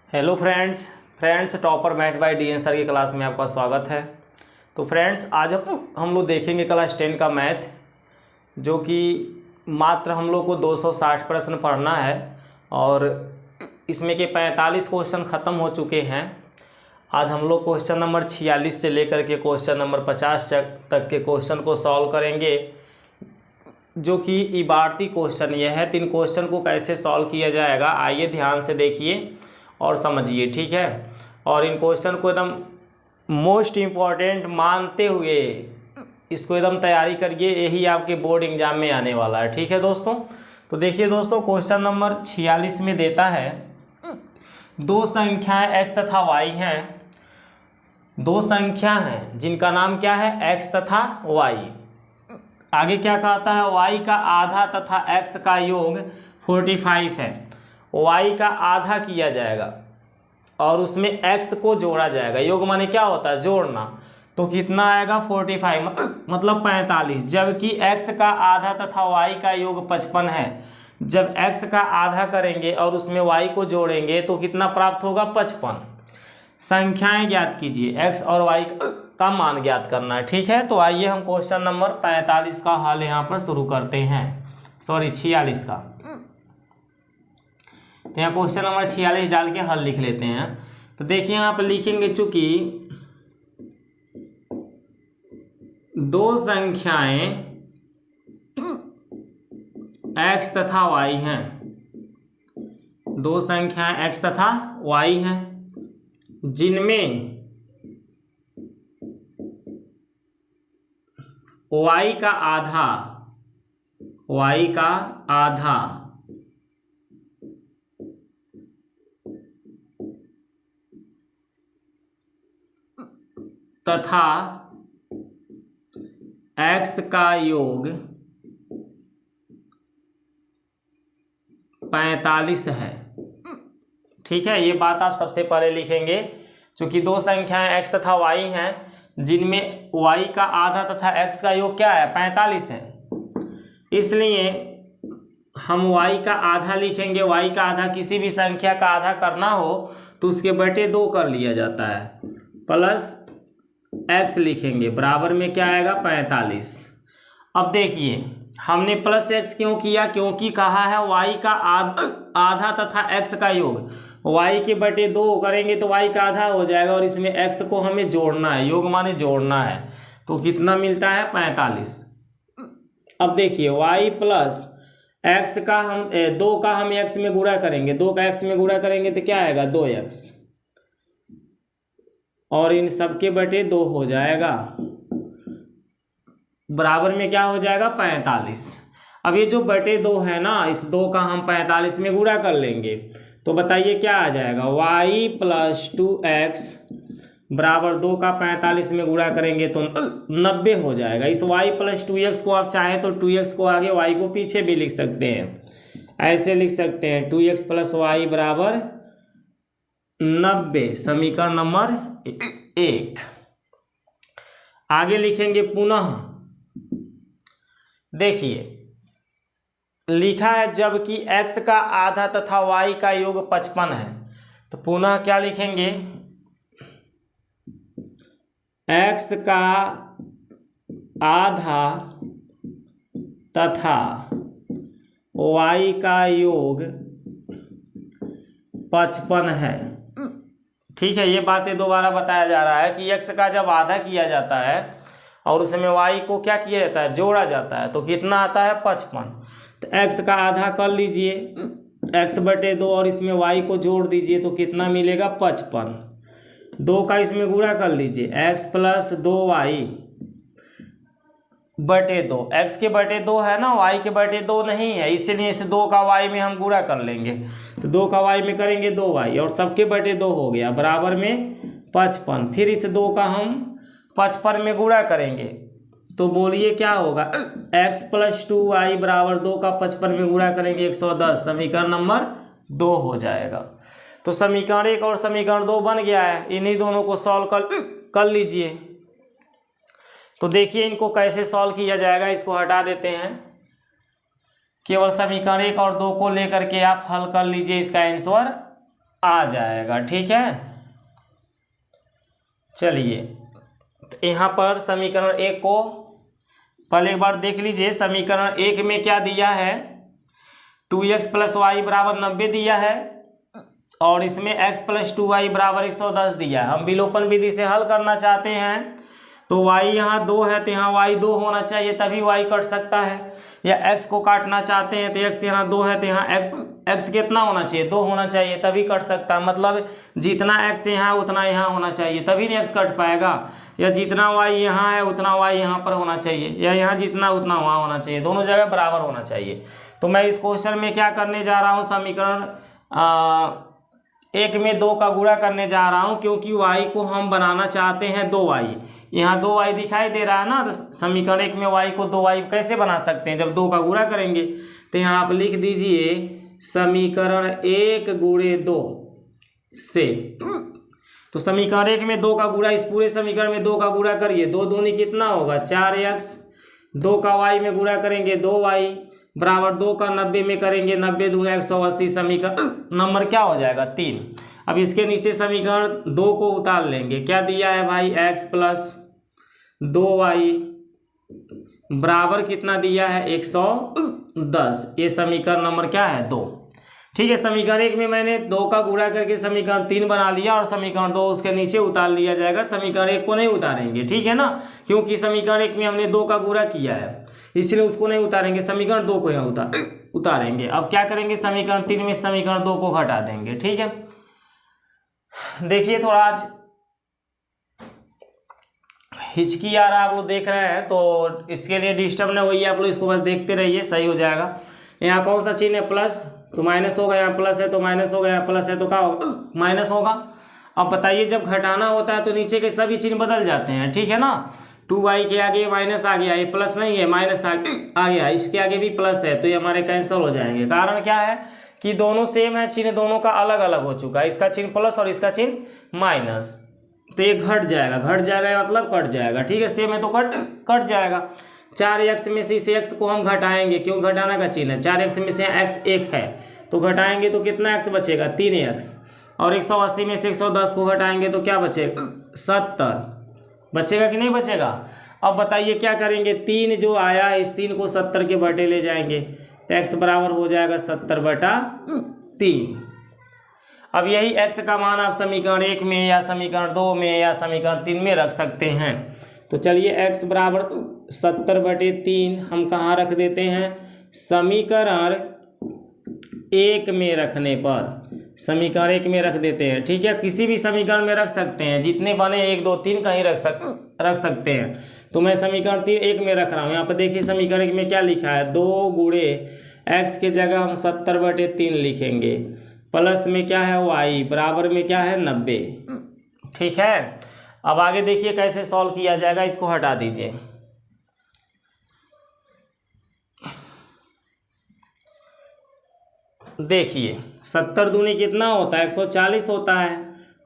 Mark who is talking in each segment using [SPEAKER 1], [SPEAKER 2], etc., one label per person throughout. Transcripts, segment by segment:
[SPEAKER 1] Hello friends topper math by D N sir की class में आपका स्वागत है। तो फ्रेंड्स आज हम लोग देखेंगे क्लास 10 का मैथ, जो कि मात्र हम लोग को 260 प्रश्न पढ़ना है और इसमें के 45 क्वेश्चन ख़त्म हो चुके हैं। आज हम लोग क्वेश्चन नंबर 46 से लेकर के क्वेश्चन नंबर 50 तक के क्वेश्चन को सॉल्व करेंगे, जो कि इबारती क्वेश्चन ये है। 3 क्वेश्चन को कैसे सॉल्व किया जाएगा आइए ध्यान से देखिए और समझिए, ठीक है। और इन क्वेश्चन को एकदम मोस्ट इम्पॉर्टेंट मानते हुए इसको एकदम तैयारी करिए, यही आपके बोर्ड एग्जाम में आने वाला है, ठीक है दोस्तों। तो देखिए दोस्तों, क्वेश्चन नंबर 46 में देता है दो संख्याएं x तथा y हैं। दो संख्या हैं जिनका नाम क्या है, x तथा y। आगे क्या कहता है, y का आधा तथा x का योग 45 है। y का आधा किया जाएगा और उसमें x को जोड़ा जाएगा। योग माने क्या होता है, जोड़ना। तो कितना आएगा 45 मतलब 45, जबकि x का आधा तथा y का योग 55 है। जब x का आधा करेंगे और उसमें y को जोड़ेंगे तो कितना प्राप्त होगा, 55। संख्याएं ज्ञात कीजिए, x और y का मान ज्ञात करना है, ठीक है। तो आइए हम क्वेश्चन नंबर 45 का हल यहाँ पर शुरू करते हैं, 46 का। तो यहाँ क्वेश्चन नंबर 46 डाल के हल लिख लेते हैं। तो देखिए यहाँ पर लिखेंगे, चूंकि दो संख्याएं x तथा y हैं, दो संख्याएं x तथा y हैं, जिनमें y का आधा तथा x का योग 45 है, ठीक है। ये बात आप सबसे पहले लिखेंगे, क्योंकि दो संख्याएं x तथा y हैं जिनमें y का आधा तथा x का योग क्या है, 45 है। इसलिए हम y का आधा लिखेंगे। y का आधा, किसी भी संख्या का आधा करना हो तो उसके बटे 2 कर लिया जाता है, प्लस x लिखेंगे, बराबर में क्या आएगा, 45। अब देखिए हमने प्लस x क्यों किया, क्योंकि कहा है y का आधा तथा x का योग। y के बटे 2 करेंगे तो y का आधा हो जाएगा और इसमें x को हमें जोड़ना है, योग माने जोड़ना है। तो कितना मिलता है, 45। अब देखिए y प्लस x का हम 2 का हम x में गुणा करेंगे, 2 का x में गुणा करेंगे तो क्या आएगा, 2x, और इन सब के बटे 2 हो जाएगा, बराबर में क्या हो जाएगा, 45। अब ये जो बटे 2 है ना, इस 2 का हम 45 में गुणा कर लेंगे तो बताइए क्या आ जाएगा, y प्लस 2x बराबर 2 का 45 में गुणा करेंगे तो 90 हो जाएगा। इस y प्लस 2x को आप चाहें तो 2x को आगे y को पीछे भी लिख सकते हैं, ऐसे लिख सकते हैं 2x प्लस y बराबर 90, समीकरण नंबर 1। आगे लिखेंगे पुनः, देखिए लिखा है जबकि x का आधा तथा y का योग 55 है। तो पुनः क्या लिखेंगे, x का आधा तथा y का योग 55 है, ठीक है। ये बातें दोबारा बताया जा रहा है कि x का जब आधा किया जाता है और उसमें y को क्या किया जाता है, जोड़ा जाता है, तो कितना आता है, 55। तो x का आधा कर लीजिए, x बटे 2 और इसमें y को जोड़ दीजिए तो कितना मिलेगा, 55। 2 का इसमें गुणा कर लीजिए, x प्लस 2y बटे 2, x के बटे 2 है ना, y के बटे 2 नहीं है, इसीलिए इस 2 का y में हम गुणा कर लेंगे। तो 2 का y में करेंगे 2y और सबके बटे 2 हो गया, बराबर में 55। फिर इस 2 का हम 55 में गुणा करेंगे तो बोलिए क्या होगा, x प्लस 2y बराबर 2 का 55 में गुणा करेंगे 110, समीकरण नंबर 2 हो जाएगा। तो समीकरण 1 और समीकरण 2 बन गया है, इन्हीं दोनों को सॉल्व कर लीजिए। तो देखिए इनको कैसे सॉल्व किया जाएगा, इसको हटा देते हैं। केवल समीकरण 1 और 2 को लेकर के आप हल कर लीजिए इसका आंसर आ जाएगा। ठीक है, चलिए तो यहाँ पर समीकरण 1 को पहले एक बार देख लीजिए। समीकरण 1 में क्या दिया है, 2x + y = 90 दिया है और इसमें x + 2y = 110 दिया है। हम विलोपन विधि से हल करना चाहते हैं तो y यहाँ 2 है तो यहाँ y 2 होना चाहिए तभी y कट सकता है, या x को काटना चाहते हैं तो x यहाँ 2 है तो यहाँ x कितना होना चाहिए, 2 होना चाहिए तभी कट सकता है। मतलब जितना x यहाँ उतना यहाँ होना चाहिए तभी नहीं x कट पाएगा, या जितना y यहाँ है उतना y यहाँ पर होना चाहिए, या यहाँ जितना उतना वहाँ होना चाहिए, दोनों जगह बराबर होना चाहिए। तो मैं इस क्वेश्चन में क्या करने जा रहा हूँ, समीकरण 1 में 2 का गुणा करने जा रहा हूँ, क्योंकि y को हम बनाना चाहते हैं 2y। यहाँ 2y दिखाई दे रहा है ना, तो समीकरण 1 में y को 2y कैसे बना सकते हैं, जब 2 का गुणा करेंगे। तो यहाँ आप लिख दीजिए समीकरण 1 × 2 से, तो समीकरण 1 में 2 का गुणा, इस पूरे समीकरण में 2 का गुणा करिए, 2 दूनी कितना होगा 4x, 2 का y में गुणा करेंगे 2y बराबर 2 का 90 में करेंगे 90 दूना 180, समीकरण नंबर क्या हो जाएगा 3। अब इसके नीचे समीकरण 2 को उतार लेंगे, क्या दिया है भाई x + 2y बराबर कितना दिया है 110, ये समीकरण नंबर क्या है 2। ठीक है, समीकरण 1 में मैंने 2 का गुणा करके समीकरण 3 बना लिया और समीकरण 2 उसके नीचे उतार लिया जाएगा, समीकरण 1 को नहीं उतारेंगे। ठीक है ना, क्योंकि समीकरण 1 में हमने 2 का गुणा किया है इसलिए उसको नहीं उतारेंगे, समीकरण 2 को यहाँ उतारेंगे। अब क्या करेंगे, समीकरण 3 में समीकरण 2 को घटा देंगे। ठीक है, देखिए थोड़ा आज हिचकी आ रहा है, आप लोग देख रहे हैं तो इसके लिए डिस्टर्ब ना होइए, आप लोग इसको बस देखते रहिए, सही हो जाएगा। यहाँ कौन सा चिन्ह है प्लस, तो माइनस होगा, यहाँ प्लस है तो माइनस होगा, यहाँ प्लस है तो क्या होगा माइनस होगा। अब बताइए जब घटाना होता है तो नीचे के सभी चिन्ह बदल जाते हैं। ठीक है ना, 2y के आगे माइनस आ गया, ये प्लस नहीं है माइनस आ गया, इसके आगे भी प्लस है तो ये हमारे कैंसिल हो जाएंगे। कारण क्या है कि दोनों सेम है, चिन्ह दोनों का अलग अलग हो चुका है, इसका चिन्ह प्लस और इसका चिन्ह माइनस, तो ये घट जाएगा मतलब कट जाएगा। ठीक है, सेम है तो कट जाएगा। 4x में से इस x को हम घटाएंगे, क्यों घटाना का चिन्ह है, 4x में से x 1 है तो घटाएंगे तो कितना x बचेगा 3x, और 180 में से 110 को घटाएंगे तो क्या बचेगा 70, बचेगा कि नहीं बचेगा। अब बताइए क्या करेंगे, 3 जो आया इस 3 को 70 के बटे ले जाएंगे तो x बराबर हो जाएगा 70/3। अब यही x का मान आप समीकरण 1 में या समीकरण 2 में या समीकरण 3 में रख सकते हैं। तो चलिए x बराबर 70/3 हम कहाँ रख देते हैं, समीकरण 1 में रखने पर, समीकरण 1 में रख देते हैं। ठीक है, किसी भी समीकरण में रख सकते हैं, जितने बने 1 2 3 कहीं रख सकते हैं। तो मैं समीकरण 1 में रख रहा हूँ। यहाँ पर देखिए समीकरण 1 में क्या लिखा है, 2 × x के जगह हम 70/3 लिखेंगे, प्लस में क्या है y बराबर में क्या है 90। ठीक है, अब आगे देखिए कैसे सॉल्व किया जाएगा, इसको हटा दीजिए। देखिए 70 दूनी कितना होता है 140 होता है,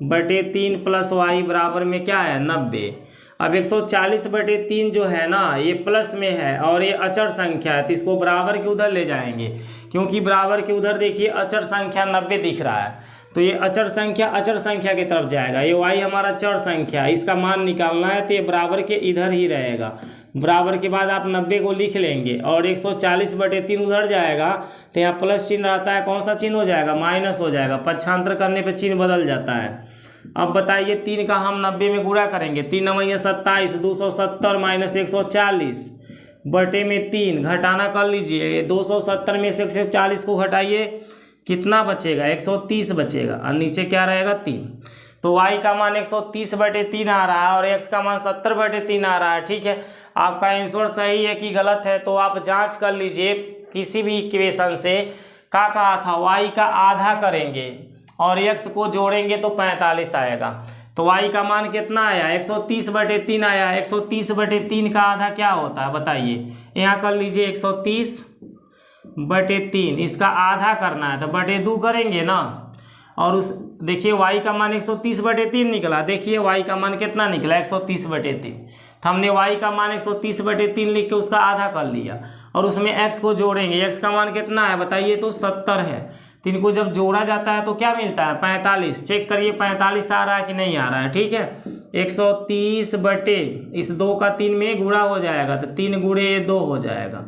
[SPEAKER 1] बटे 3 + y बराबर में क्या है 90। अब 140/3 जो है ना ये प्लस में है और ये अचर संख्या है, तो इसको बराबर के उधर ले जाएंगे, क्योंकि बराबर के उधर देखिए अचर संख्या 90 दिख रहा है, तो ये अचर संख्या की तरफ जाएगा। ये y हमारा चर संख्या, इसका मान निकालना है तो ये बराबर के इधर ही रहेगा। बराबर के बाद आप 90 को लिख लेंगे और 140/3 उधर जाएगा तो यहाँ प्लस चिन्ह रहता है, कौन सा चिन्ह हो जाएगा माइनस हो जाएगा, पक्षांतर करने पे चिन्ह बदल जाता है। अब बताइए 3 का हम 90 में गुणा करेंगे, 3 9 27, 270 माइनस 140 बटे में 3 घटाना कर लीजिए, 270 में से 140 को घटाइए कितना बचेगा 130 बचेगा, और नीचे क्या रहेगा 3। तो y का मान 130/3 आ रहा है और x का मान 70/3 आ रहा है। ठीक है, आपका आंसर सही है कि गलत है तो आप जांच कर लीजिए किसी भी इक्वेशन से। क्या कहा था, y का आधा करेंगे और x को जोड़ेंगे तो 45 आएगा, तो y का मान कितना आया 130/3 आया। 130/3 का आधा क्या होता है बताइए, यहाँ कर लीजिए 130/3, इसका आधा करना है तो बटे 2 करेंगे ना, और उस देखिए y का मान 130/3 निकला। देखिए y का मान कितना निकला 130/3, तो हमने y का मान 130/3 लिख के उसका आधा कर लिया और उसमें x को जोड़ेंगे। x का मान कितना है बताइए, तो 70 है, तो इनको जब जोड़ा जाता है तो क्या मिलता है 45। चेक करिए 45 आ रहा है कि नहीं आ रहा है। ठीक है, 130 बटे इस 2 का 3 में गुणा हो जाएगा तो 3 गुणे 2 हो जाएगा,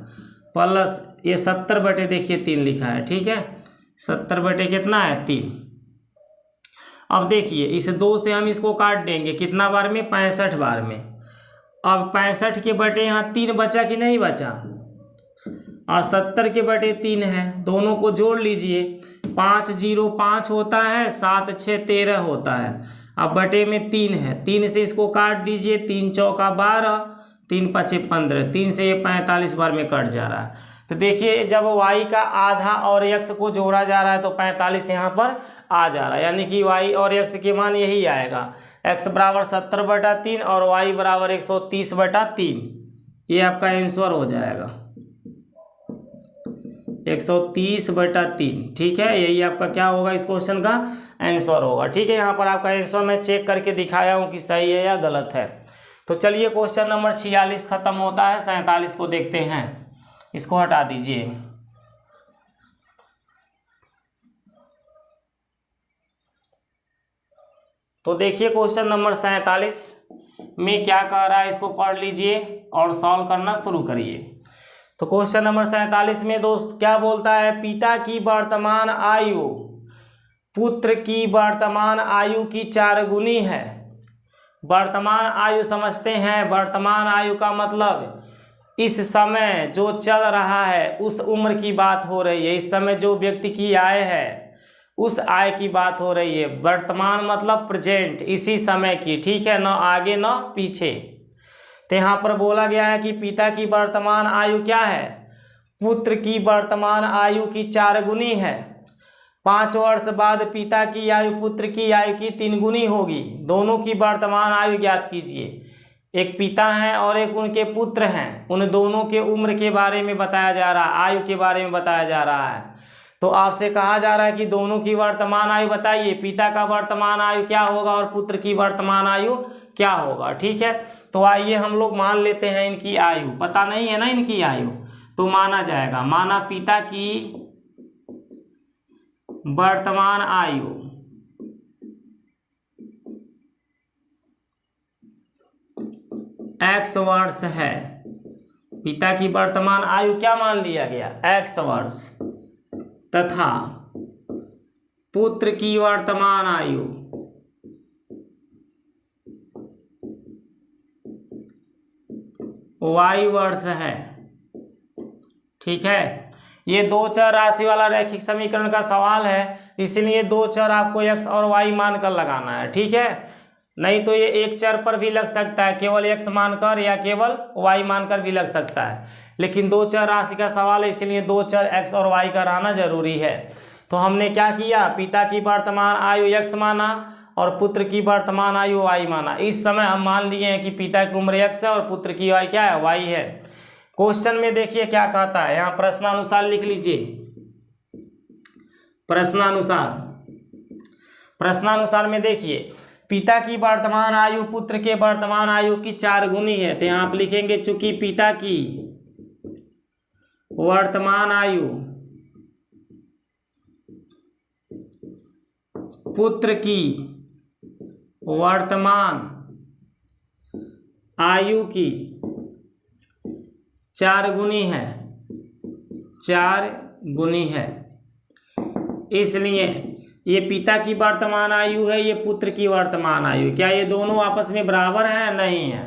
[SPEAKER 1] प्लस ये 70 बटे देखिए 3 लिखा है। ठीक है, 70 बटे कितना है 3। अब देखिए इस 2 से हम इसको काट देंगे कितना बार में 65 बार में। अब 65 के बटे यहाँ 3 बचा कि नहीं बचा, और 70 के बटे 3 है, दोनों को जोड़ लीजिए। 5 0 5 होता है, 7 6 13 होता है। अब बटे में 3 है, 3 से इसको काट दीजिए, 3 चौका 12, 3 पचे 15, 3 से ये 45 बार में कट जा रहा है। तो देखिए जब y का आधा और x को जोड़ा जा रहा है तो 45 यहाँ पर आ जा रहा है, यानी कि y और x के मान यही आएगा, x बराबर 70 बटा 3 और y बराबर 130 बटा 3। ये आपका आंसर हो जाएगा 130 बटा 3। ठीक है, यही आपका क्या होगा, इस क्वेश्चन का आंसर होगा। ठीक है, यहाँ पर आपका आंसर मैं चेक करके दिखाया हूँ कि सही है या गलत है। तो चलिए क्वेश्चन नंबर 46 खत्म होता है, 47 को देखते हैं। इसको हटा दीजिए। तो देखिए क्वेश्चन नंबर 47 में क्या कह रहा है, इसको पढ़ लीजिए और सॉल्व करना शुरू करिए। तो क्वेश्चन नंबर 47 में दोस्त क्या बोलता है, पिता की वर्तमान आयु पुत्र की वर्तमान आयु की 4 गुनी है। वर्तमान आयु समझते हैं, वर्तमान आयु का मतलब इस समय जो चल रहा है उस उम्र की बात हो रही है। इस समय जो व्यक्ति की आय है उस आय की बात हो रही है। वर्तमान मतलब प्रेजेंट, इसी समय की। ठीक है, न आगे न पीछे। तो यहाँ पर बोला गया है कि पिता की वर्तमान आयु क्या है, पुत्र की वर्तमान आयु की 4 गुनी है। 5 वर्ष बाद पिता की आयु पुत्र की आयु की 3 गुनी होगी। दोनों की वर्तमान आयु ज्ञात कीजिए। एक पिता हैं और एक उनके पुत्र हैं, उन दोनों के उम्र के बारे में बताया जा रहा है, आयु के बारे में बताया जा रहा है। तो आपसे कहा जा रहा है कि दोनों की वर्तमान आयु बताइए, पिता का वर्तमान आयु क्या होगा और पुत्र की वर्तमान आयु क्या होगा। ठीक है, तो आइए हम लोग मान लेते हैं इनकी आयु, पता नहीं है ना इनकी आयु, तो माना जाएगा। माना पिता की वर्तमान आयु x वर्ष है। पिता की वर्तमान आयु क्या मान लिया गया, x वर्ष, तथा पुत्र की वर्तमान आयु y वर्ष है। ठीक है, ये 2 चर राशि वाला रैखिक समीकरण का सवाल है, इसलिए 2 चर आपको x और y मानकर लगाना है। ठीक है, नहीं तो ये एक चर पर भी लग सकता है, केवल x मानकर या केवल y मानकर भी लग सकता है, लेकिन 2 चर राशि का सवाल है इसलिए 2 चर x और y का रहना जरूरी है। तो हमने क्या किया, पिता की वर्तमान आयु x माना और पुत्र की वर्तमान आयु y माना। इस समय हम मान लिए हैं कि पिता की उम्र x है और पुत्र की आयु क्या है, y है। क्वेश्चन में देखिए क्या कहता है, यहाँ प्रश्नानुसार लिख लीजिए। प्रश्नानुसार में देखिए, पिता की वर्तमान आयु पुत्र के वर्तमान आयु की 4 गुनी है। तो यहाँ आप लिखेंगे चूंकि पिता की वर्तमान आयु पुत्र की वर्तमान आयु की 4 गुनी है, 4 गुनी है, इसलिए ये पिता की वर्तमान आयु है, ये पुत्र की वर्तमान आयु। क्या ये दोनों आपस में बराबर हैं, नहीं है।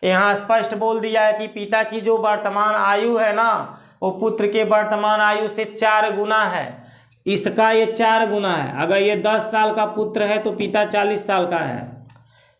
[SPEAKER 1] यहाँ स्पष्ट बोल दिया है कि पिता की जो वर्तमान आयु है ना वो पुत्र के वर्तमान आयु से 4 गुना है। इसका ये 4 गुना है। अगर ये 10 साल का पुत्र है तो पिता 40 साल का है,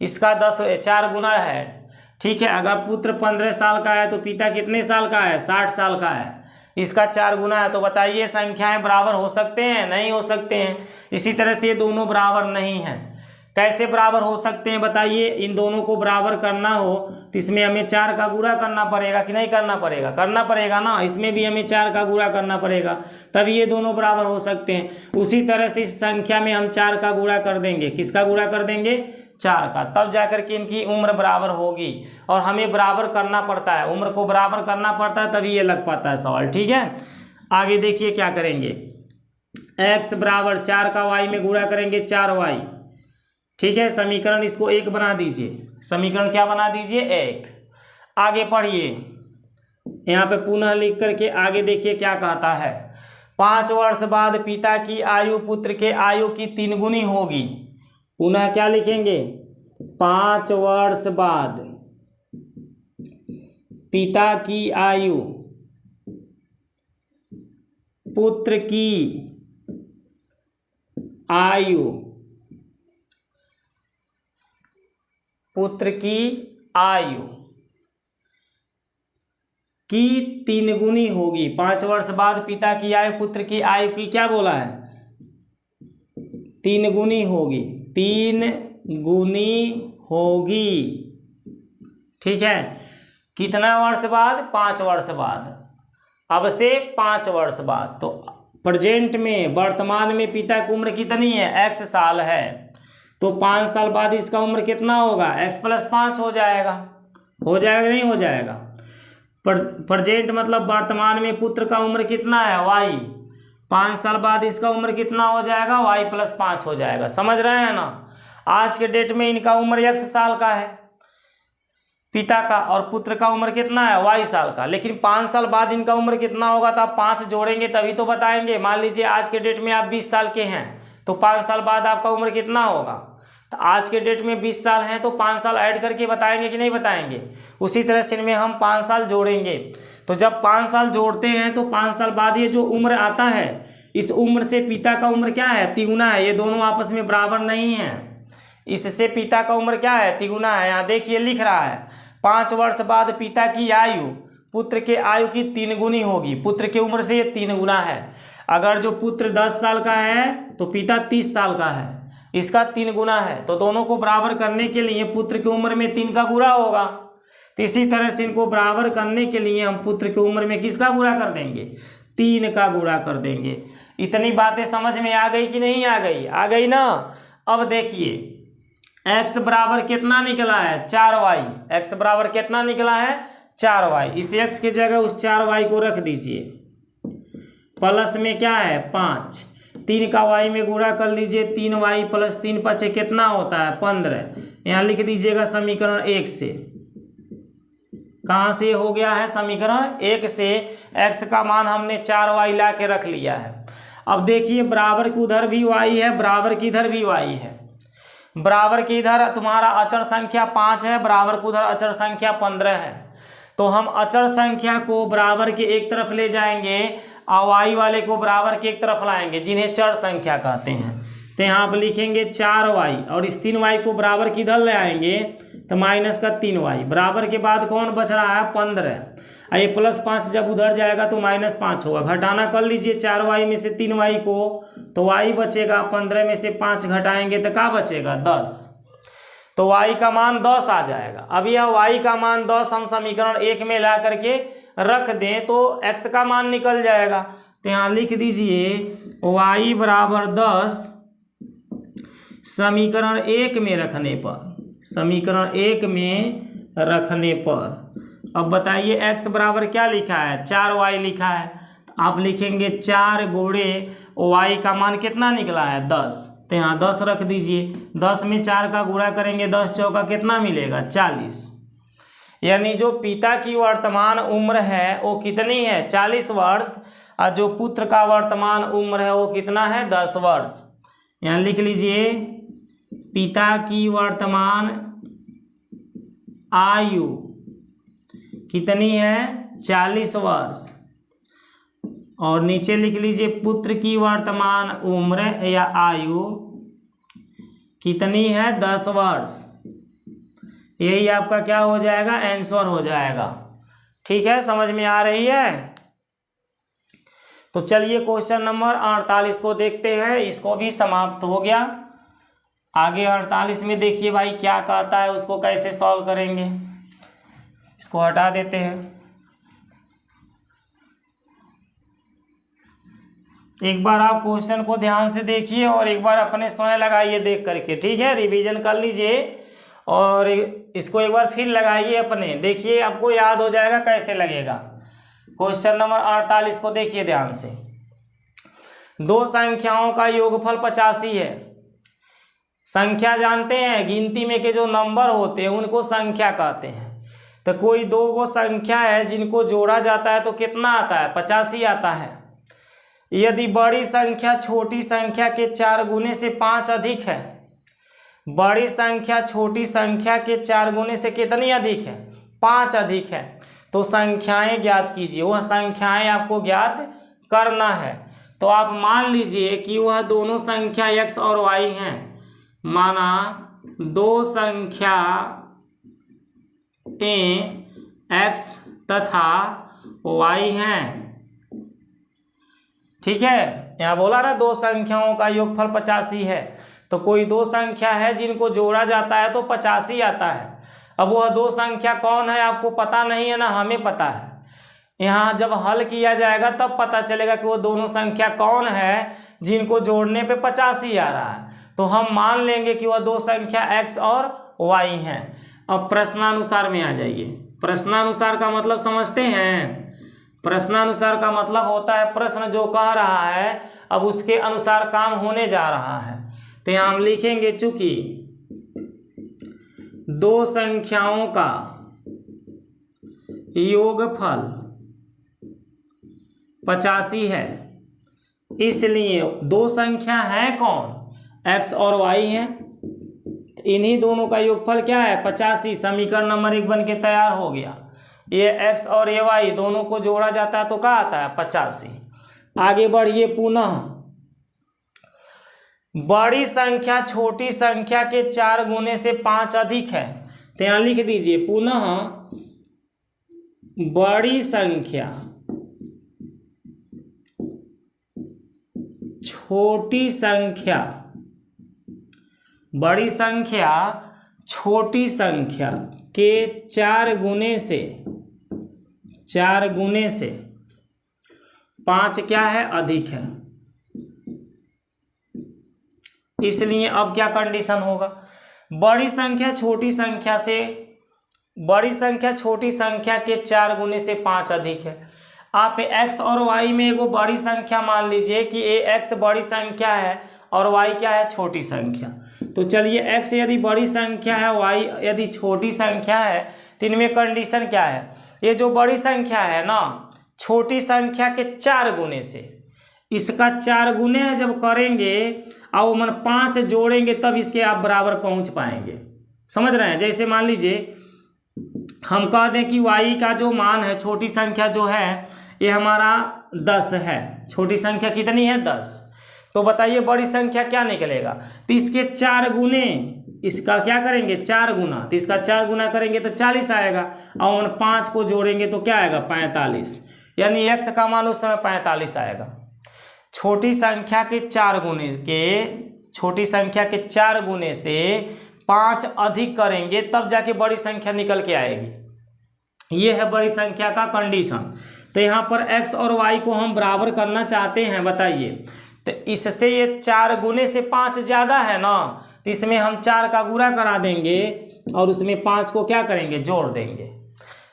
[SPEAKER 1] इसका 4 गुना है। ठीक है, अगर पुत्र 15 साल का है तो पिता कितने साल का है, 60 साल का है, इसका 4 गुना है। तो बताइए संख्याएं बराबर हो सकते हैं, नहीं हो सकते हैं। इसी तरह से ये दोनों बराबर नहीं हैं। कैसे बराबर हो सकते हैं बताइए। इन दोनों को बराबर करना हो तो इसमें हमें 4 का गुणा करना पड़ेगा कि नहीं करना पड़ेगा, करना पड़ेगा ना। इसमें भी हमें 4 का गुणा करना पड़ेगा, तभी ये दोनों बराबर हो सकते हैं। उसी तरह से इस संख्या में हम 4 का गुणा कर देंगे। किसका गुणा कर देंगे, 4 का, तब जाकर के इनकी उम्र बराबर होगी। और हमें बराबर करना पड़ता है, उम्र को बराबर करना पड़ता है, तभी ये लग पाता है सवाल। ठीक है, आगे देखिए क्या करेंगे। x बराबर 4 का y में गुणा करेंगे 4y। ठीक है, समीकरण इसको 1 बना दीजिए। समीकरण क्या बना दीजिए? 1। आगे पढ़िए, यहाँ पे पुनः लिख करके आगे देखिए क्या कहता है। 5 वर्ष बाद पिता की आयु पुत्र के आयु की 3 गुनी होगी। पुनः क्या लिखेंगे? 5 वर्ष बाद पिता की आयु पुत्र की आयु की 3 गुनी होगी। 5 वर्ष बाद पिता की आयु पुत्र की आयु की क्या बोला है? 3 गुनी होगी। 3 गुनी होगी। ठीक है, कितना वर्ष बाद? 5 वर्ष बाद। अब से 5 वर्ष बाद। तो प्रेजेंट में, वर्तमान में पिता की उम्र कितनी है? x साल है। तो 5 साल बाद इसका उम्र कितना होगा? x + 5 हो जाएगा। हो जाएगा नहीं हो जाएगा? प्रेजेंट मतलब वर्तमान में पुत्र का उम्र कितना है? y। 5 साल बाद इसका उम्र कितना हो जाएगा? y + 5 हो जाएगा। समझ रहे हैं ना? आज के डेट में इनका उम्र x साल का है पिता का, और पुत्र का उम्र कितना है? y साल का। लेकिन 5 साल बाद इनका उम्र कितना होगा? तो आप 5 जोड़ेंगे तभी तो बताएंगे। मान लीजिए आज के डेट में आप 20 साल के हैं, तो 5 साल बाद आपका उम्र कितना होगा? तो आज के डेट में 20 साल हैं, तो 5 साल ऐड करके बताएंगे कि नहीं बताएंगे? उसी तरह से इनमें हम 5 साल जोड़ेंगे। तो जब 5 साल जोड़ते हैं तो 5 साल बाद ये जो उम्र आता है, इस उम्र से पिता का उम्र क्या है? तिगुना है। ये दोनों आपस में बराबर नहीं है। इससे पिता का उम्र क्या है? तिगुना है। यहाँ देखिए लिख रहा है 5 वर्ष बाद पिता की आयु पुत्र के आयु की 3 गुनी होगी। पुत्र की उम्र से ये 3 गुना है। अगर जो पुत्र 10 साल का है तो पिता 30 साल का है, इसका 3 गुना है। तो दोनों को बराबर करने के लिए पुत्र की उम्र में 3 का गुणा होगा। तो इसी तरह से इनको बराबर करने के लिए हम पुत्र की उम्र में किसका गुणा कर देंगे? 3 का गुणा कर देंगे। इतनी बातें समझ में आ गई कि नहीं आ गई? आ गई ना? अब देखिए x बराबर कितना निकला है? 4y। x बराबर कितना निकला है? 4y। इस x की जगह उस 4y को रख दीजिए। प्लस में क्या है? 5। 3 का y में गुणा कर लीजिए। 3y + 3 = कितना होता है? 15। यहाँ लिख दीजिएगा समीकरण 1 से। कहाँ से हो गया है? समीकरण 1 से x का मान हमने 4y ला के रख लिया है। अब देखिए बराबर की उधर भी y है, बराबर की इधर भी y है। बराबर की इधर तुम्हारा अचर संख्या 5 है, बराबर की उधर अचर संख्या 15 है। तो हम अचर संख्या को बराबर के एक तरफ ले जाएंगे और y वाले को बराबर के एक तरफ लाएंगे, जिन्हें चर संख्या कहते हैं। तो यहाँ पर लिखेंगे 4y और इस 3y को बराबर की इधर ले आएंगे तो माइनस का 3y। बराबर के बाद कौन बच रहा है? 15। ये +5 जब उधर जाएगा तो -5 होगा। घटाना कर लीजिए 4y में से 3y को, तो y बचेगा। 15 में से 5 घटाएंगे तो क्या बचेगा? 10। तो y का मान 10 आ जाएगा। अब यह y का मान 10 हम समीकरण 1 में ला करके रख दें तो x का मान निकल जाएगा। तो यहाँ लिख दीजिए y बराबर 10 समीकरण 1 में रखने पर। समीकरण 1 में रखने पर अब बताइए x बराबर क्या लिखा है? 4y लिखा है। तो आप लिखेंगे 4 गुणे y का मान कितना निकला है? 10। तो यहाँ 10 रख दीजिए। 10 में 4 का गुणा करेंगे, 10 चौका कितना मिलेगा? 40। यानी जो पिता की वर्तमान उम्र है वो कितनी है? 40 वर्ष। और जो पुत्र का वर्तमान उम्र है वो कितना है? 10 वर्ष। यहाँ लिख लीजिए पिता की वर्तमान आयु कितनी है? 40 वर्ष। और नीचे लिख लीजिए पुत्र की वर्तमान उम्र या आयु कितनी है? 10 वर्ष। यही आपका क्या हो जाएगा? आंसर हो जाएगा। ठीक है, समझ में आ रही है? तो चलिए क्वेश्चन नंबर 48 को देखते हैं। इसको भी समाप्त हो गया। आगे 48 में देखिए भाई क्या कहता है, उसको कैसे सॉल्व करेंगे। इसको हटा देते हैं। एक बार आप क्वेश्चन को ध्यान से देखिए और एक बार अपने स्वयं लगाइए देख करके। ठीक है, रिवीजन कर लीजिए और इसको एक बार फिर लगाइए अपने, देखिए आपको याद हो जाएगा कैसे लगेगा। क्वेश्चन नंबर 48 को देखिए ध्यान से। दो संख्याओं का योगफल 85 है। संख्या जानते हैं, गिनती में के जो नंबर होते हैं उनको संख्या कहते हैं। तो कोई दो गो संख्या है जिनको जोड़ा जाता है तो कितना आता है? 85 आता है। यदि बड़ी संख्या छोटी संख्या के 4 गुने से 5 अधिक है, बड़ी संख्या छोटी संख्या के 4 गुने से कितनी अधिक है? 5 अधिक है। तो संख्याएं ज्ञात कीजिए, वह संख्याएं आपको ज्ञात करना है। तो आप मान लीजिए कि वह दोनों संख्या x और y हैं। माना दो संख्या x तथा y हैं। ठीक है, यहाँ बोला ना दो संख्याओं का योगफल 85 है। तो कोई दो संख्या है जिनको जोड़ा जाता है तो 85 आता है। अब वह दो संख्या कौन है आपको पता नहीं है ना, हमें पता है। यहाँ जब हल किया जाएगा तब पता चलेगा कि वो दोनों संख्या कौन है जिनको जोड़ने पे 85 आ रहा है। तो हम मान लेंगे कि वह दो संख्या x और y हैं। अब प्रश्नानुसार में आ जाइए। प्रश्नानुसार का मतलब समझते हैं? प्रश्नानुसार का मतलब होता है प्रश्न जो कह रहा है अब उसके अनुसार काम होने जा रहा है। तो यहाँ हम लिखेंगे चूंकि दो संख्याओं का योगफल 85 है, इसलिए दो संख्या है कौन? x और y हैं। इन्हीं दोनों का योगफल क्या है? 85। समीकरण नंबर 1 बन के तैयार हो गया। ये x और ये y दोनों को जोड़ा जाता है तो क्या आता है? 85। आगे बढ़िए। पुनः बड़ी संख्या छोटी संख्या के 4 गुने से 5 अधिक है। तो यहाँ लिख दीजिए पुनः बड़ी संख्या छोटी संख्या, बड़ी संख्या छोटी संख्या के 4 गुने से 5 क्या है? अधिक है। इसलिए अब क्या कंडीशन होगा? बड़ी संख्या छोटी संख्या के 4 गुने से 5 अधिक है। आप x और y में एगो बड़ी संख्या मान लीजिए कि ये x बड़ी संख्या है और y क्या है? छोटी संख्या। तो चलिए x यदि बड़ी संख्या है, y यदि छोटी संख्या है, तो इनमें कंडीशन क्या है? ये जो बड़ी संख्या है ना, छोटी संख्या के 4 गुने से, इसका 4 गुने जब करेंगे और मन 5 जोड़ेंगे तब इसके आप बराबर पहुंच पाएंगे। समझ रहे हैं? जैसे मान लीजिए हम कह दें कि y का जो मान है, छोटी संख्या जो है ये हमारा 10 है। छोटी संख्या कितनी है? 10। तो बताइए बड़ी संख्या क्या निकलेगा? तो इसके 4 गुने, इसका क्या करेंगे? 4 गुना। तो इसका 4 गुना करेंगे तो 40 आएगा और 5 को जोड़ेंगे तो क्या आएगा? 45। यानी x का मान उस समय 45 आएगा। छोटी संख्या के 4 गुने से 5 अधिक करेंगे तब जाके बड़ी संख्या निकल के आएगी। ये है बड़ी संख्या का कंडीशन। तो यहाँ पर x और y को हम बराबर करना चाहते हैं। बताइए, तो इससे ये 4 गुने से 5 ज़्यादा है ना, तो इसमें हम 4 का गुणा करा देंगे और उसमें 5 को क्या करेंगे? जोड़ देंगे।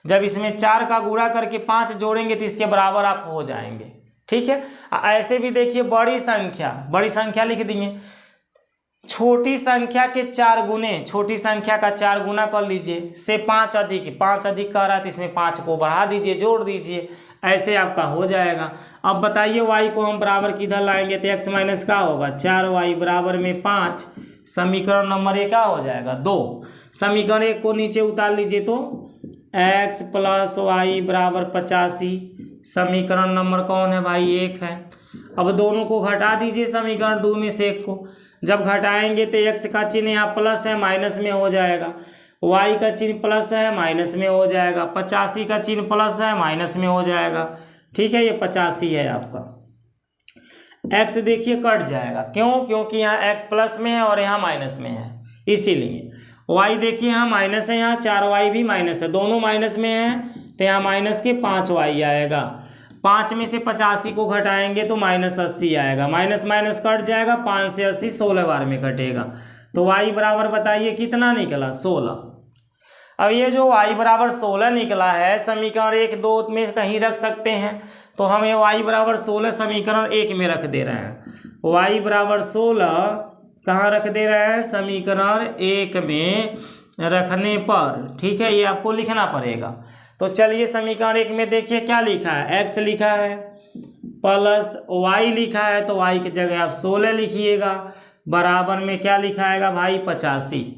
[SPEAKER 1] जब इसमें 4 का गुणा करके 5 जोड़ेंगे तो इसके बराबर आप हो जाएंगे। ठीक है। ऐसे भी देखिए बड़ी संख्या लिख देंगे। छोटी संख्या के 4 गुने, छोटी संख्या का 4 गुना कर लीजिए से 5 अधिक कर रहा है तो इसमें 5 को बढ़ा दीजिए, जोड़ दीजिए, ऐसे आपका हो जाएगा। अब बताइए y को हम बराबर किधर लाएंगे? तो x माइनस क्या होगा? 4y बराबर में 5। समीकरण नंबर 1 क्या हो जाएगा? 2। समीकरण 1 को नीचे उतार लीजिए तो x प्लस y बराबर 85। समीकरण नंबर कौन है भाई? 1 है। अब दोनों को घटा दीजिए समीकरण 2 में से 1 को। जब घटाएंगे तो x का चिन्ह यहाँ प्लस है, माइनस में हो जाएगा। y का चिन्ह प्लस है, माइनस में हो जाएगा। 85 का चिन्ह प्लस है, माइनस में हो जाएगा। ठीक है, ये 85 है आपका। x देखिए कट जाएगा, क्यों? क्योंकि यहाँ x प्लस में है और यहाँ माइनस में है, इसीलिए। y देखिए यहाँ माइनस है, यहाँ 4y भी माइनस है, दोनों माइनस में है तो यहाँ माइनस के 5y आएगा। 5 में से 85 को घटाएंगे तो -80 आएगा। माइनस माइनस कट जाएगा, 5 से 80 16 बार में कटेगा। तो y बराबर बताइए कितना निकला? 16। अब ये जो y बराबर 16 निकला है, समीकरण 1 2 में कहीं रख सकते हैं। तो हम ये y बराबर 16 समीकरण 1 में रख दे रहे हैं। y बराबर 16 कहाँ रख दे रहे हैं? समीकरण 1 में रखने पर, ठीक है, ये आपको लिखना पड़ेगा। तो चलिए समीकरण 1 में देखिए क्या लिखा है, x लिखा है प्लस y लिखा है, तो y की जगह आप 16 लिखिएगा, बराबर में क्या लिखाएगा भाई? 85।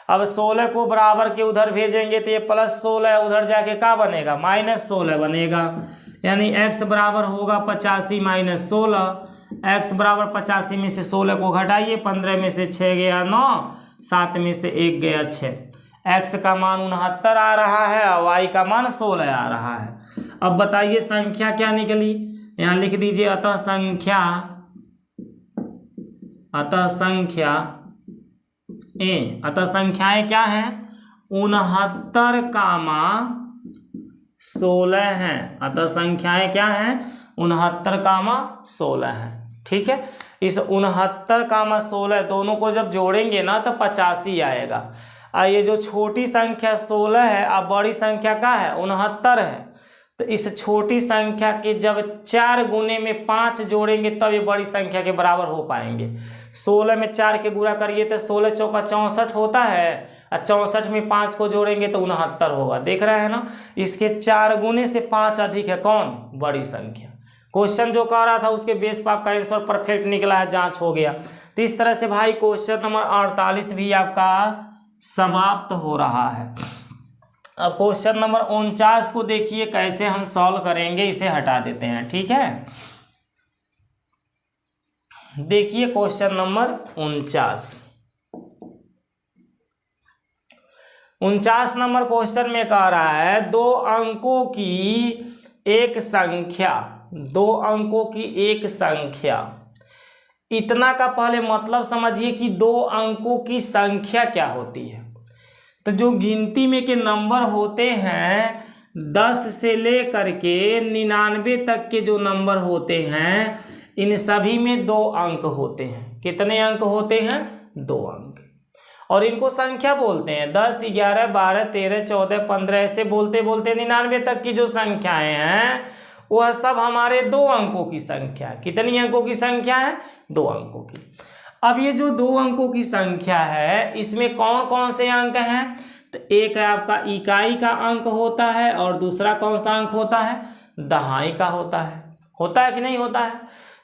[SPEAKER 1] अब 16 को बराबर के उधर भेजेंगे तो ये +16 उधर जाके क्या बनेगा? -16 बनेगा, यानी x बराबर होगा 85 - 16। x बराबर 85 में से 16 को घटाइए, 15 में से 6 गया 9, 7 में से 1 गया 6। x का मान 69 आ रहा है और y का मान 16 आ रहा है। अब बताइए संख्या क्या निकली? यहाँ लिख दीजिए अतः संख्याएं क्या हैं? 69, 16 हैं। अतः संख्याएं क्या हैं? 69, 16 हैं। ठीक है, इस 69, 16 दोनों को जब जोड़ेंगे ना तो 85 आएगा। और ये जो छोटी संख्या 16 है और बड़ी संख्या क्या है? 69 है। तो इस छोटी संख्या के जब 4 गुने में 5 जोड़ेंगे तब ये बड़ी संख्या के बराबर हो पाएंगे। 16 में 4 के गुणा करिए तो 16 चौका 64 होता है, और 64 में 5 को जोड़ेंगे तो 69 होगा। देख रहे हैं ना, इसके 4 गुने से 5 अधिक है कौन? बड़ी संख्या। क्वेश्चन जो कह रहा था उसके बेस पर आपका आंसर परफेक्ट निकला है, जांच हो गया। तो इस तरह से भाई क्वेश्चन नंबर 48 भी आपका समाप्त हो रहा है। अब क्वेश्चन नंबर 49 को देखिए कैसे हम सॉल्व करेंगे, इसे हटा देते हैं। ठीक है, देखिए क्वेश्चन नंबर 49 नंबर क्वेश्चन में कह रहा है 2 अंकों की एक संख्या। इतना का पहले मतलब समझिए कि 2 अंकों की संख्या क्या होती है। तो जो गिनती में के नंबर होते हैं 10 से लेकर के 99 तक के जो नंबर होते हैं, इन सभी में 2 अंक होते हैं। कितने अंक होते हैं? 2 अंक। और इनको संख्या बोलते हैं। 10, 11, 12, 13, 14, 15 ऐसे बोलते बोलते 99 तक की जो संख्याएं हैं वह सब हमारे 2 अंकों की संख्या। कितनी अंकों की संख्या है? 2 अंकों की। अब ये जो 2 अंकों की संख्या है इसमें कौन कौन से अंक हैं? तो एक है आपका इकाई का अंक होता है, और दूसरा कौन सा अंक होता है? दहाई का होता है। होता है कि नहीं होता है?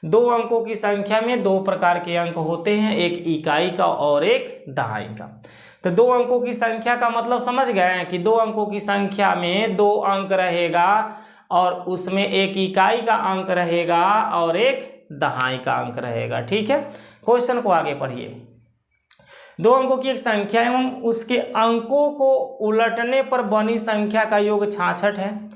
[SPEAKER 1] 2 अंकों की संख्या में 2 प्रकार के अंक होते हैं, एक इकाई का और एक दहाई का। तो 2 अंकों की संख्या का मतलब समझ गए हैं कि 2 अंकों की संख्या में 2 अंक रहेगा और उसमें एक इकाई का अंक रहेगा और एक दहाई का अंक रहेगा। ठीक है, क्वेश्चन को आगे पढ़िए। 2 अंकों की एक संख्या एवं उसके अंकों को उलटने पर बनी संख्या का योग 66 है।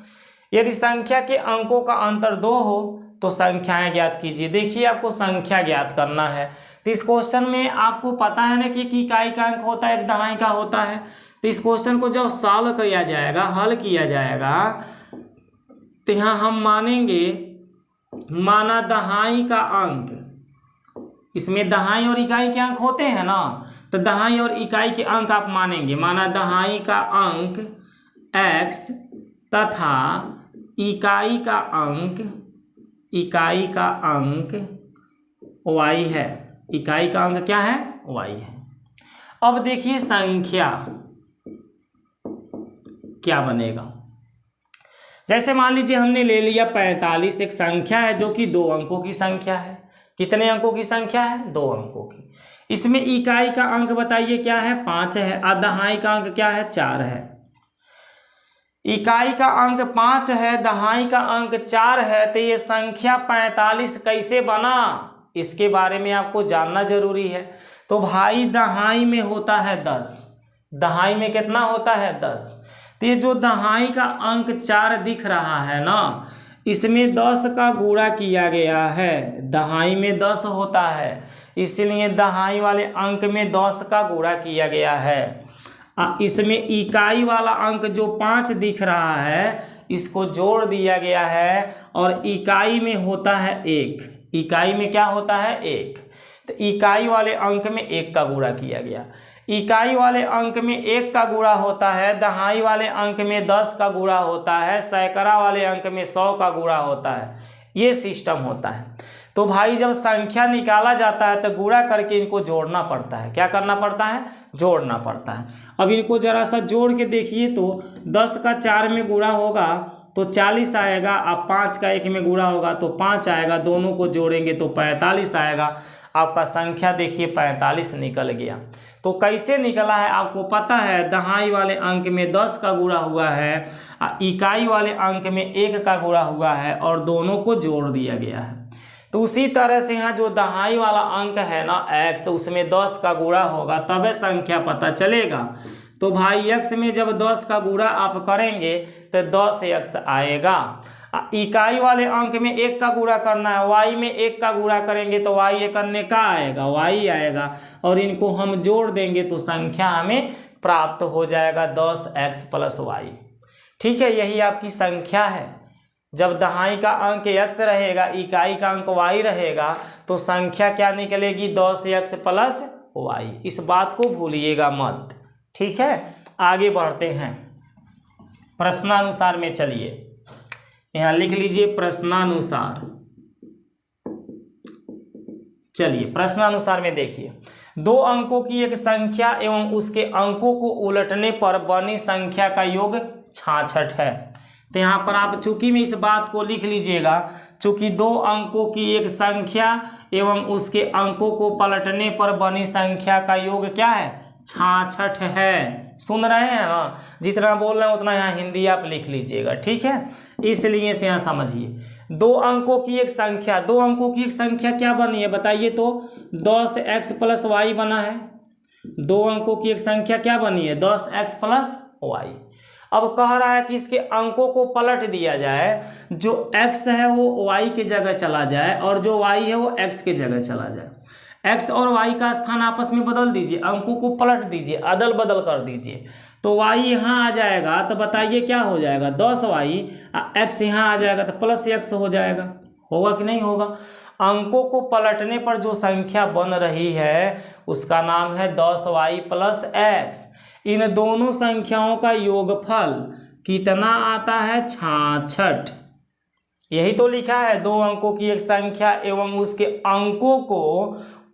[SPEAKER 1] यदि संख्या के अंकों का अंतर 2 हो तो संख्याएं ज्ञात कीजिए। देखिए आपको संख्या ज्ञात करना है। तो इस क्वेश्चन में आपको पता है ना कि एक इकाई का अंक होता है, एक दहाई का होता है। तो इस क्वेश्चन को जब सॉल्व किया जाएगा, हल किया जाएगा, तो यहाँ हम मानेंगे माना दहाई का अंक, इसमें दहाई और इकाई के अंक होते हैं ना, तो दहाई और इकाई के अंक आप मानेंगे। माना दहाई का अंक x तथा इकाई का अंक y है। इकाई का अंक क्या है? y है। अब देखिए संख्या क्या बनेगा। जैसे मान लीजिए हमने ले लिया 45, एक संख्या है जो कि 2 अंकों की संख्या है। कितने अंकों की संख्या है? 2 अंकों की। इसमें इकाई का अंक बताइए क्या है? 5 है। और दहाई का अंक क्या है? 4 है। इकाई का अंक 5 है, दहाई का अंक 4 है, तो ये संख्या 45 कैसे बना, इसके बारे में आपको जानना जरूरी है। तो भाई दहाई में होता है 10, दहाई में कितना होता है? 10। तो ये जो दहाई का अंक 4 दिख रहा है ना, इसमें 10 का गुणा किया गया है। दहाई में 10 होता है, इसलिए दहाई वाले अंक में 10 का गुणा किया गया है। इसमें इकाई वाला अंक जो 5 दिख रहा है इसको जोड़ दिया गया है, और इकाई में होता है 1। इकाई में क्या होता है? 1। तो इकाई वाले अंक में 1 का गुणा किया गया। इकाई वाले अंक में 1 का गुणा होता है, दहाई वाले अंक में 10 का गुणा होता है, सैकड़ा वाले अंक में 100 का गुणा होता है। ये सिस्टम होता है। तो भाई जब संख्या निकाला जाता है तो गुणा करके इनको जोड़ना पड़ता है। क्या करना पड़ता है? जोड़ना पड़ता है। अब इनको जरा सा जोड़ के देखिए तो 10 का 4 में गुणा होगा तो 40 आएगा। अब 5 का 1 में गुणा होगा तो 5 आएगा। दोनों को जोड़ेंगे तो 45 आएगा। आपका संख्या देखिए 45 निकल गया। तो कैसे निकला है आपको पता है? दहाई वाले अंक में 10 का गुणा हुआ है, इकाई वाले अंक में 1 का गुणा हुआ है और दोनों को जोड़ दिया गया है। तो उसी तरह से यहाँ जो दहाई वाला अंक है ना x, उसमें 10 का गुणा होगा तब संख्या पता चलेगा। तो भाई x में जब 10 का गुणा आप करेंगे तो 10x आएगा। इकाई वाले अंक में 1 का गुणा करना है, y में 1 का गुणा करेंगे तो y एक अन्य का आएगा, y आएगा। और इनको हम जोड़ देंगे तो संख्या हमें प्राप्त हो जाएगा 10x + y। ठीक है, यही आपकी संख्या है। जब दहाई का अंक x रहेगा, इकाई का अंक y रहेगा तो संख्या क्या निकलेगी? 10x + y। इस बात को भूलिएगा मत। ठीक है, आगे बढ़ते हैं। प्रश्नानुसार में चलिए, यहाँ लिख लीजिए प्रश्नानुसार। चलिए प्रश्नानुसार में देखिए, 2 अंकों की एक संख्या एवं उसके अंकों को उलटने पर बनी संख्या का योग 66 है। तो यहाँ पर आप चूंकि में इस बात को लिख लीजिएगा, चूंकि 2 अंकों की एक संख्या एवं उसके अंकों को पलटने पर बनी संख्या का योग क्या है? 66 है। सुन रहे हैं ना? जितना बोल रहे हैं उतना यहाँ हिंदी आप लिख लीजिएगा। ठीक है, इसलिए से यहाँ समझिए 2 अंकों की एक संख्या, 2 अंकों की एक संख्या क्या बनी है बताइए तो? 10x + y बना है। 2 अंकों की एक संख्या क्या बनी है? 10x + y। अब कह रहा है कि इसके अंकों को पलट दिया जाए, जो x है वो y के जगह चला जाए और जो y है वो x के जगह चला जाए। x और y का स्थान आपस में बदल दीजिए, अंकों को पलट दीजिए, अदल बदल कर दीजिए। तो y यहाँ आ जाएगा तो बताइए क्या हो जाएगा? 10y। x यहाँ आ जाएगा तो +x हो जाएगा। होगा कि नहीं होगा? अंकों को पलटने पर जो संख्या बन रही है उसका नाम है 10y + x। इन दोनों संख्याओं का योगफल कितना आता है? 66। यही तो लिखा है, 2 अंकों की एक संख्या एवं उसके अंकों को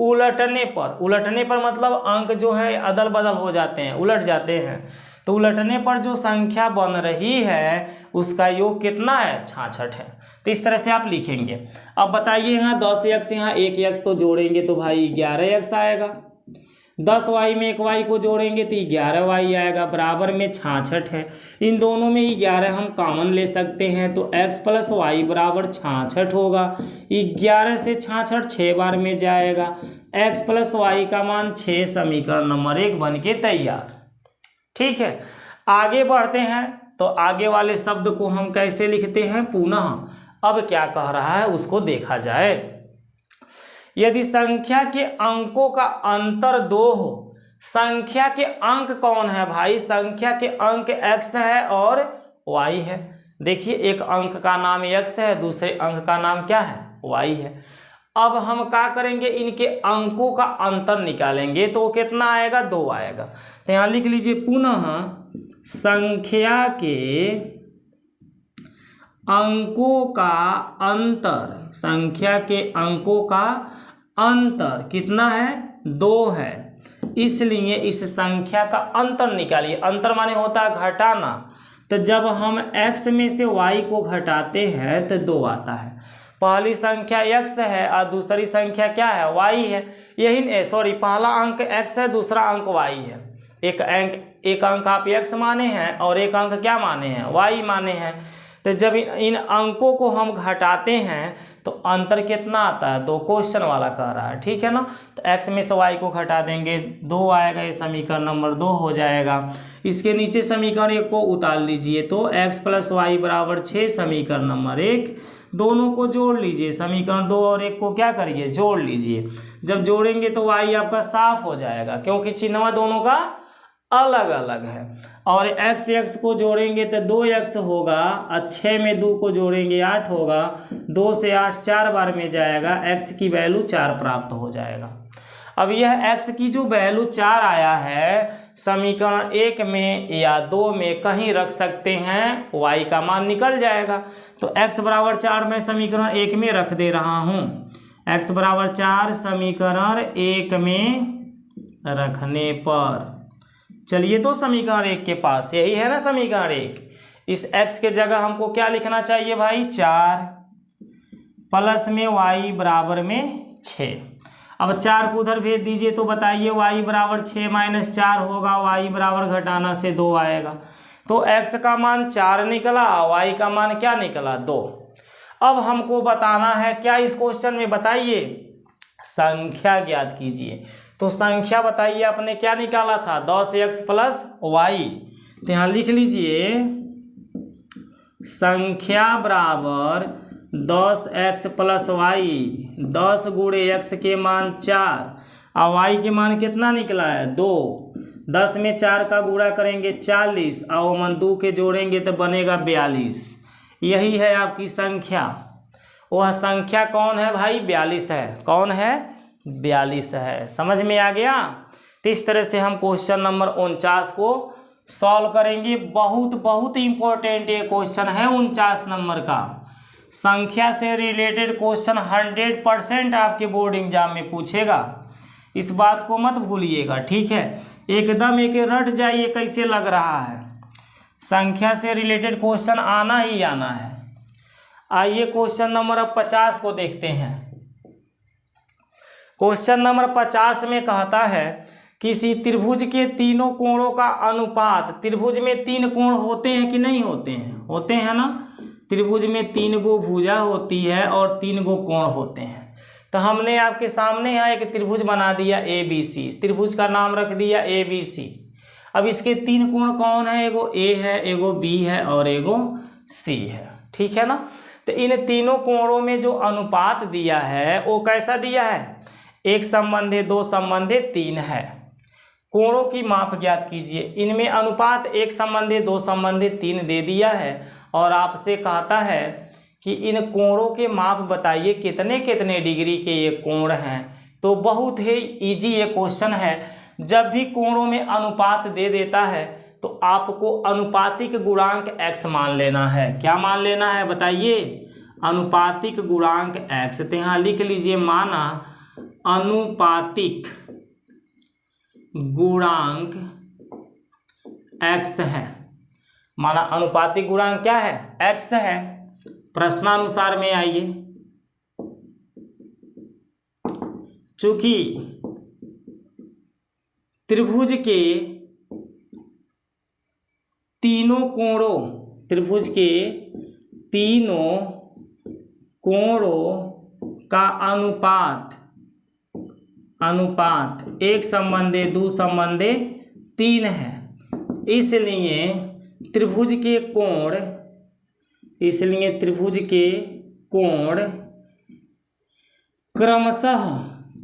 [SPEAKER 1] उलटने पर मतलब अंक जो है अदल बदल हो जाते हैं, उलट जाते हैं। तो उलटने पर जो संख्या बन रही है उसका योग कितना है? 66 है। तो इस तरह से आप लिखेंगे। अब बताइए यहाँ 10x, यहाँ 1x तो जोड़ेंगे तो भाई 11x आएगा। 10y में 1y को जोड़ेंगे तो 11y आएगा, बराबर में 66 है। इन दोनों में 11 हम कॉमन ले सकते हैं तो x + y = 66 होगा। 11 से 66 6 बार में जाएगा। x + y का मान 6, समीकरण नंबर 1 बन के तैयार। ठीक है, आगे बढ़ते हैं। तो आगे वाले शब्द को हम कैसे लिखते हैं? पुनः अब क्या कह रहा है उसको देखा जाए। यदि संख्या के अंकों का अंतर 2 हो, संख्या के अंक कौन है भाई? संख्या के अंक x है और y है। देखिए, एक अंक का नाम x है, दूसरे अंक का नाम क्या है? y है। अब हम क्या करेंगे? इनके अंकों का अंतर निकालेंगे तो कितना आएगा? 2 आएगा। तो यहाँ लिख लीजिए पुनः संख्या के अंकों का अंतर, संख्या के अंकों का अंतर कितना है? 2 है। इसलिए इस संख्या का अंतर निकालिए। अंतर माने होता है घटाना। तो जब हम x में से y को घटाते हैं तो 2 आता है। पहली संख्या x है और दूसरी संख्या क्या है? y है। यही पहला अंक x है, दूसरा अंक y है। एक अंक आप x माने हैं और एक अंक क्या माने हैं? y माने हैं। तो जब इन अंकों को हम घटाते हैं तो अंतर कितना आता है? 2। क्वेश्चन वाला कह रहा है। ठीक है ना? तो x में से y को घटा देंगे, 2 आएगा। ये समीकरण नंबर 2 हो जाएगा। इसके नीचे समीकरण 1 को उतार लीजिए तो x + y = 6, समीकरण नंबर 1। दोनों को जोड़ लीजिए, समीकरण 2 और 1 को क्या करिए? जोड़ लीजिए। जब जोड़ेंगे तो y आपका साफ हो जाएगा, क्योंकि चिन्ह दोनों का अलग अलग है। और x को जोड़ेंगे तो 2x होगा, और 6 में 2 को जोड़ेंगे 8 होगा। 2 से 8 4 बार में जाएगा, x की वैल्यू 4 प्राप्त हो जाएगा। अब यह x की जो वैल्यू 4 आया है समीकरण 1 में या 2 में कहीं रख सकते हैं, y का मान निकल जाएगा। तो x बराबर 4 मैं समीकरण 1 में रख दे रहा हूँ। x बराबर 4 समीकरण 1 में रखने पर चलिए, तो समीकरण 1 के पास यही है ना समीकरण 1, इस x के जगह हमको क्या लिखना चाहिए भाई 4 प्लस में y बराबर में 6। अब 4 को उधर भेज दीजिए तो बताइए y बराबर 6 माइनस 4 होगा, y बराबर घटाना से 2 आएगा। तो x का मान 4 निकला, y का मान क्या निकला 2। अब हमको बताना है क्या इस क्वेश्चन में, बताइए संख्या ज्ञात कीजिए। तो संख्या बताइए आपने क्या निकाला था 10x प्लस y, तो यहाँ लिख लीजिए संख्या बराबर 10x प्लस वाई, 10 गुणे x के मान 4 और y के मान कितना निकला है 2। 10 में 4 का गुणा करेंगे 40 और मन 2 के जोड़ेंगे तो बनेगा 42। यही है आपकी संख्या। वह संख्या कौन है भाई 42 है। कौन है 42 है। समझ में आ गया। तो इस तरह से हम क्वेश्चन नंबर 49 को सॉल्व करेंगे। बहुत इंपॉर्टेंट ये क्वेश्चन है 49 नंबर का। संख्या से रिलेटेड क्वेश्चन 100% आपके बोर्ड एग्जाम में पूछेगा, इस बात को मत भूलिएगा, ठीक है। एकदम एक रट जाइए कैसे लग रहा है, संख्या से रिलेटेड क्वेश्चन आना ही आना है। आइए क्वेश्चन नंबर 50 को देखते हैं। क्वेश्चन नंबर 50 में कहता है किसी त्रिभुज के तीनों कोणों का अनुपात। त्रिभुज में 3 कोण होते हैं कि नहीं होते हैं? होते हैं ना। त्रिभुज में 3 गो भुजा होती है और 3 गो कोण होते हैं। तो हमने आपके सामने यहाँ एक त्रिभुज बना दिया ABC, त्रिभुज का नाम रख दिया ABC। अब इसके 3 कोण कौन है? एगो A है, एगो B है और एगो C है, ठीक है ना। तो इन तीनों कोणों में जो अनुपात दिया है वो कैसा दिया है? 1:2:3 है। कोणों की माप ज्ञात कीजिए। इनमें अनुपात 1:2:3 दे दिया है और आपसे कहता है कि इन कोणों के माप बताइए कितने कितने डिग्री के ये कोण हैं। तो बहुत ही इजी ये क्वेश्चन है। जब भी कोणों में अनुपात दे देता है तो आपको अनुपातिक गुणांक x मान लेना है। क्या मान लेना है बताइए? अनुपातिक गुणांक x। तो यहाँ लिख लीजिए माना अनुपातिक गुणांक x है। माना अनुपातिक गुणांक क्या है? x है। प्रश्नानुसार में आइए, चूंकि त्रिभुज के तीनों कोणों, त्रिभुज के तीनों कोणों का अनुपात 1:2:3 है। इसलिए त्रिभुज के कोण क्रमशः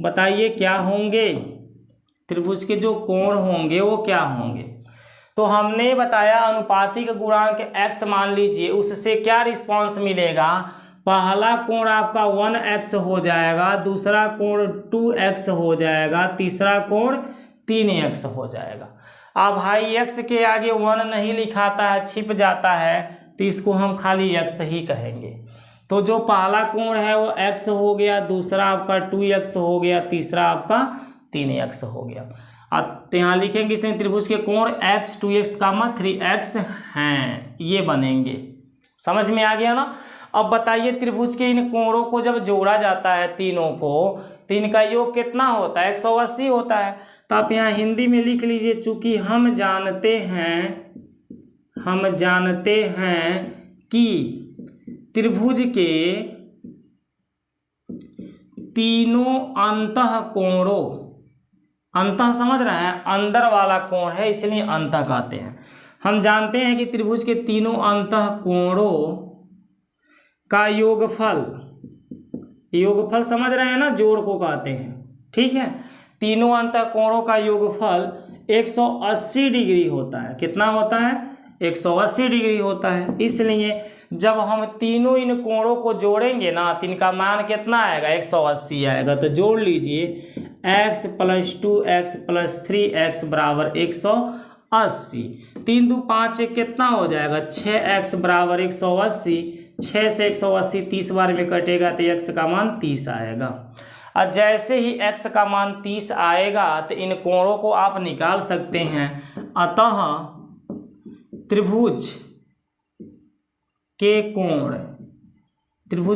[SPEAKER 1] बताइए क्या होंगे? त्रिभुज के जो कोण होंगे वो क्या होंगे? तो हमने बताया अनुपातिक गुणांक x मान लीजिए, उससे क्या रिस्पांस मिलेगा? पहला कोण आपका 1x हो जाएगा, दूसरा कोण 2x हो जाएगा, तीसरा कोण 3x हो जाएगा। अब भाई x के आगे 1 नहीं लिखाता है, छिप जाता है, तो इसको हम खाली x ही कहेंगे। तो जो पहला कोण है वो x हो गया, दूसरा आपका 2x हो गया, तीसरा आपका 3x हो गया। अब यहाँ लिखेंगे इसमें त्रिभुज के कोण x 2x 3x हैं, ये बनेंगे। समझ में आ गया ना। अब बताइए त्रिभुज के इन कोणों को जब जोड़ा जाता है तीनों को, तो इनका योग कितना होता है? 180 होता है। तो आप यहाँ हिंदी में लिख लीजिए, चूंकि हम जानते हैं कि त्रिभुज के तीनों अंतः कोणों, अंतः समझ रहे हैं, अंदर वाला कोण है इसलिए अंतः कहते हैं। हम जानते हैं कि त्रिभुज के तीनों अंतः कोणों का योगफल समझ रहे हैं ना, जोड़ को कहते हैं, ठीक है। तीनों अंतः कोणों का योगफल 180 डिग्री होता है। कितना होता है? 180 डिग्री होता है। इसलिए जब हम तीनों इन कोणों को जोड़ेंगे ना, तो इनका मान कितना आएगा? 180 आएगा। तो जोड़ लीजिए x + 2x + 3x बराबर 180। 3 दूनी 5 कितना हो जाएगा 6x बराबर 180। 6 से 180 30 बार में कटेगा तो x का मान 30 आएगा। और जैसे ही x का मान 30 आएगा तो इन कोणों को आप निकाल सकते हैं। अतः त्रिभुज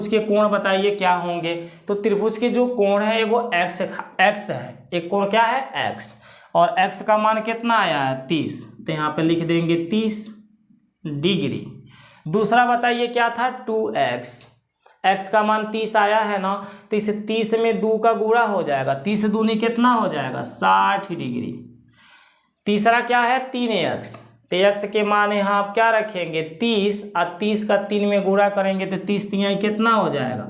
[SPEAKER 1] के कोण बताइए क्या होंगे। तो त्रिभुज के जो कोण है वो x है। एक कोण क्या है x, और x का मान कितना आया है 30, तो यहाँ पे लिख देंगे 30 डिग्री। दूसरा बताइए क्या था 2x, x का मान 30 आया है ना, तो इसे 30 में 2 का गुणा हो जाएगा। 30 दूनी कितना हो जाएगा 60 डिग्री। तीसरा क्या है 3x, तो x के मान यहाँ आप क्या रखेंगे 30, और 30 का 3 में गुणा करेंगे तो 30 3 कितना हो जाएगा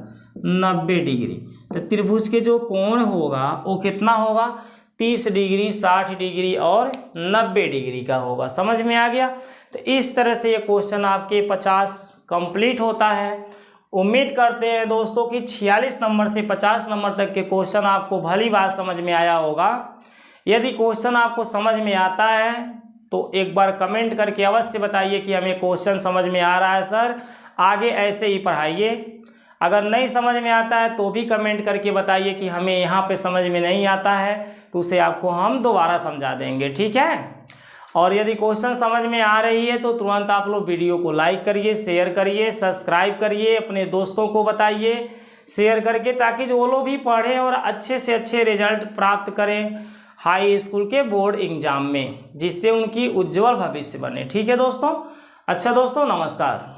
[SPEAKER 1] 90 डिग्री। तो त्रिभुज के जो कोण होगा वो कितना होगा 30 डिग्री, 60 डिग्री और 90 डिग्री का होगा। समझ में आ गया। तो इस तरह से ये क्वेश्चन आपके 50 कंप्लीट होता है। उम्मीद करते हैं दोस्तों कि 46 नंबर से 50 नंबर तक के क्वेश्चन आपको भली बात समझ में आया होगा। यदि क्वेश्चन आपको समझ में आता है तो एक बार कमेंट करके अवश्य बताइए कि हमें क्वेश्चन समझ में आ रहा है सर, आगे ऐसे ही पढ़ाइए। अगर नहीं समझ में आता है तो भी कमेंट करके बताइए कि हमें यहाँ पे समझ में नहीं आता है, तो उसे आपको हम दोबारा समझा देंगे, ठीक है। और यदि क्वेश्चन समझ में आ रही है तो तुरंत आप लोग वीडियो को लाइक करिए, शेयर करिए, सब्सक्राइब करिए, अपने दोस्तों को बताइए शेयर करके, ताकि जो वो लोग भी पढ़ें और अच्छे से अच्छे रिजल्ट प्राप्त करें हाई स्कूल के बोर्ड एग्जाम में, जिससे उनकी उज्जवल भविष्य बने। ठीक है दोस्तों। अच्छा दोस्तों, नमस्कार।